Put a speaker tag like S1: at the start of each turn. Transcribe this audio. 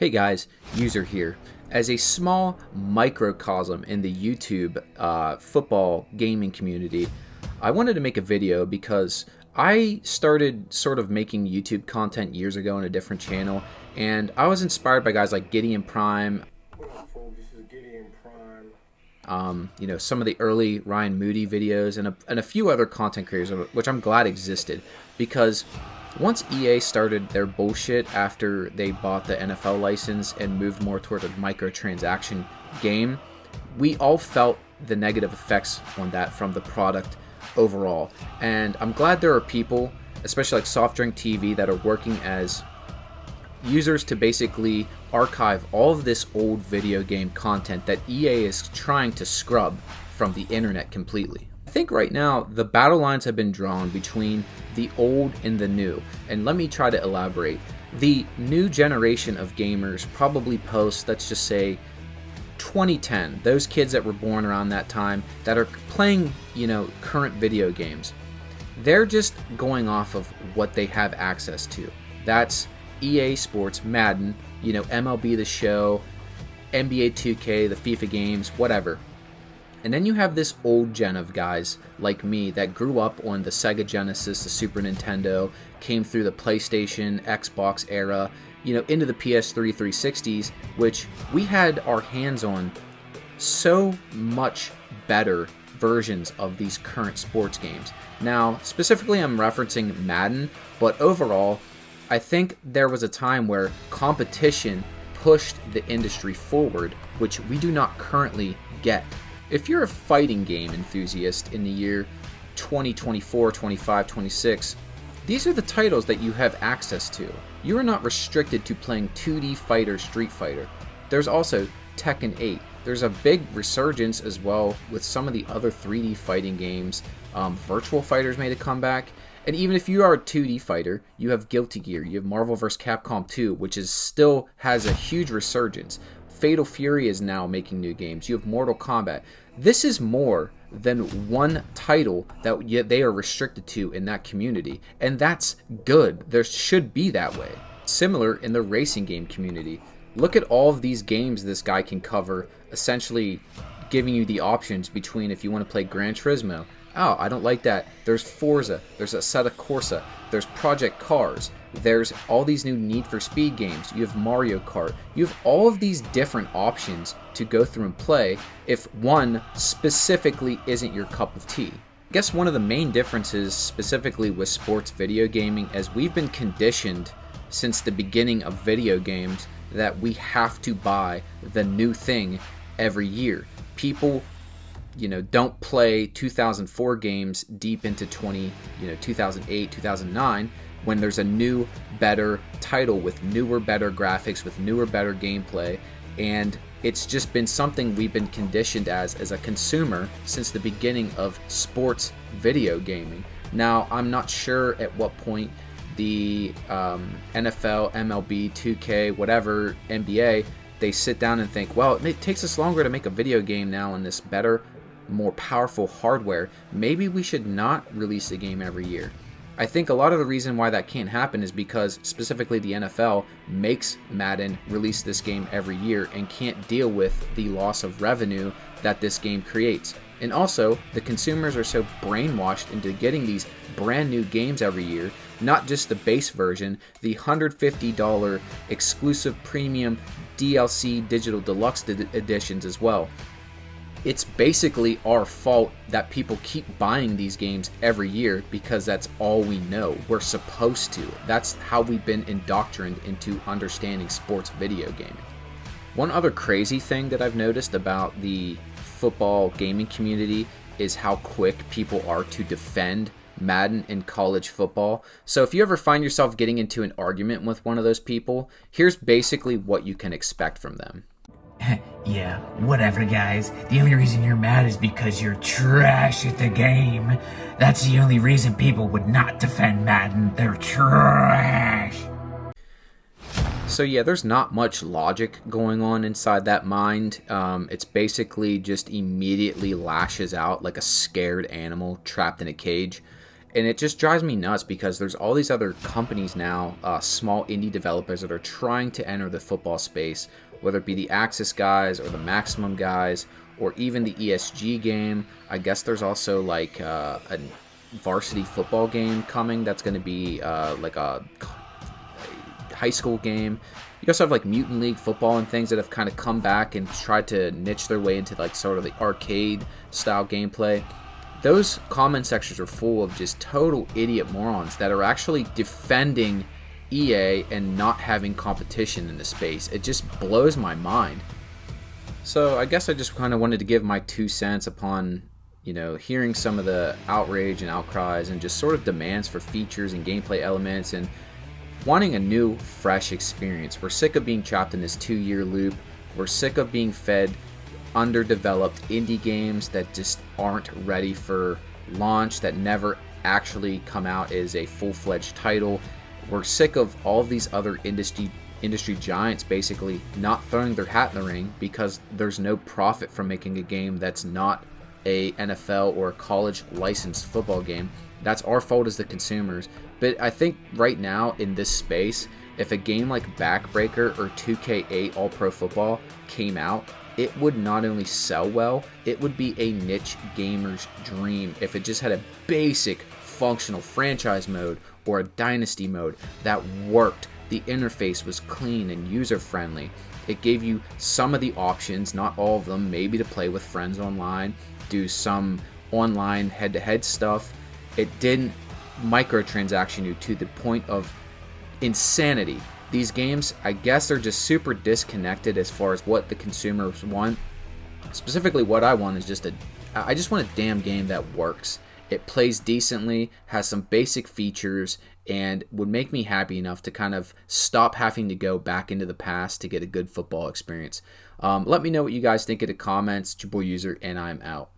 S1: Hey guys, User here. As a small microcosm in the YouTube football gaming community, I wanted to make a video because I started sort of making YouTube content years ago on a different channel, and I was inspired by guys like Gideon Prime, some of the early Ryan Moody videos, and a few other content creators, which I'm glad existed, because once EA started their bullshit after they bought the NFL license and moved more toward a microtransaction game, we all felt the negative effects on that from the product overall. And I'm glad there are people, especially like Soft Drink TV, that are working as users to basically archive all of this old video game content that EA is trying to scrub from the internet completely. I think right now the battle lines have been drawn between the old and the new, and let me try to elaborate. The new generation of gamers, probably post, let's just say 2010, those kids that were born around that time that are playing, current video games, they're just going off of what they have access to. That's EA Sports, Madden, MLB The Show, NBA 2K, the FIFA games, whatever. And then you have this old gen of guys like me that grew up on the Sega Genesis, the Super Nintendo, came through the PlayStation, Xbox era, into the PS3 360s, which we had our hands on so much better versions of these current sports games. Now, specifically I'm referencing Madden, but overall, I think there was a time where competition pushed the industry forward, which we do not currently get. If you're a fighting game enthusiast in the year 2024, 25, 26, these are the titles that you have access to. You are not restricted to playing 2D fighter Street Fighter. There's also Tekken 8. There's a big resurgence as well with some of the other 3D fighting games. Virtual Fighters made a comeback. And even if you are a 2D fighter, you have Guilty Gear, you have Marvel vs. Capcom 2, which still has a huge resurgence. Fatal Fury is now making new games. You have Mortal Kombat. This is more than one title that they are restricted to in that community, and that's good. There should be that way. Similar in the racing game community. Look at all of these games this guy can cover, essentially giving you the options between if you want to play Gran Turismo. Oh, I don't like that. There's Forza, there's Assetto Corsa, there's Project Cars, there's all these new Need for Speed games, you have Mario Kart, you have all of these different options to go through and play if one specifically isn't your cup of tea. I guess one of the main differences specifically with sports video gaming is we've been conditioned since the beginning of video games that we have to buy the new thing every year. People don't play 2004 games deep into 2008, 2009, when there's a new, better title with newer, better graphics, with newer, better gameplay, and it's just been something we've been conditioned as a consumer since the beginning of sports video gaming. Now, I'm not sure at what point the NFL, MLB, 2K, whatever, NBA, they sit down and think, well, it takes us longer to make a video game now in this better, more powerful hardware. Maybe we should not release a game every year. I think a lot of the reason why that can't happen is because specifically the NFL makes Madden release this game every year and can't deal with the loss of revenue that this game creates. And also, the consumers are so brainwashed into getting these brand new games every year, not just the base version, the $150 exclusive premium DLC digital deluxe editions as well. It's basically our fault that people keep buying these games every year because that's all we know. We're supposed to. That's how we've been indoctrinated into understanding sports video gaming. One other crazy thing that I've noticed about the football gaming community is how quick people are to defend Madden in college football. So if you ever find yourself getting into an argument with one of those people, here's basically what you can expect from them.
S2: Yeah, whatever, guys. The only reason you're mad is because you're trash at the game. That's the only reason people would not defend Madden. They're trash.
S1: So yeah, there's not much logic going on inside that mind. It's basically just immediately lashes out like a scared animal trapped in a cage. And it just drives me nuts because there's all these other companies now, small indie developers that are trying to enter the football space, whether it be the Axis guys or the Maximum guys or even the ESG game. I guess there's also like a varsity football game coming that's going to be like a high school game. You also have like Mutant League football and things that have kind of come back and tried to niche their way into like sort of the arcade style gameplay. Those comment sections are full of just total idiot morons that are actually defending EA and not having competition in the space. It just blows my mind. So I guess I just kind of wanted to give my 2 cents upon, hearing some of the outrage and outcries and just sort of demands for features and gameplay elements and wanting a new, fresh experience. We're sick of being trapped in this 2-year loop. We're sick of being fed underdeveloped indie games that just aren't ready for launch, that never actually come out as a full-fledged title. We're sick of all of these other industry giants basically not throwing their hat in the ring because there's no profit from making a game that's not a NFL or a college licensed football game. That's our fault as the consumers. But I think right now in this space, if a game like Backbreaker or 2K8 All Pro Football came out, it would not only sell well, it would be a niche gamer's dream if it just had a basic functional franchise mode or a dynasty mode that worked. The interface was clean and user-friendly. It gave you some of the options, not all of them, maybe to play with friends online, do some online head-to-head stuff. It didn't microtransaction you to the point of insanity. These games, I guess, they're just super disconnected as far as what the consumers want. Specifically, what I want is I just want a damn game that works. It plays decently, has some basic features, and would make me happy enough to kind of stop having to go back into the past to get a good football experience. Let me know what you guys think in the comments. It's your boy User, and I'm out.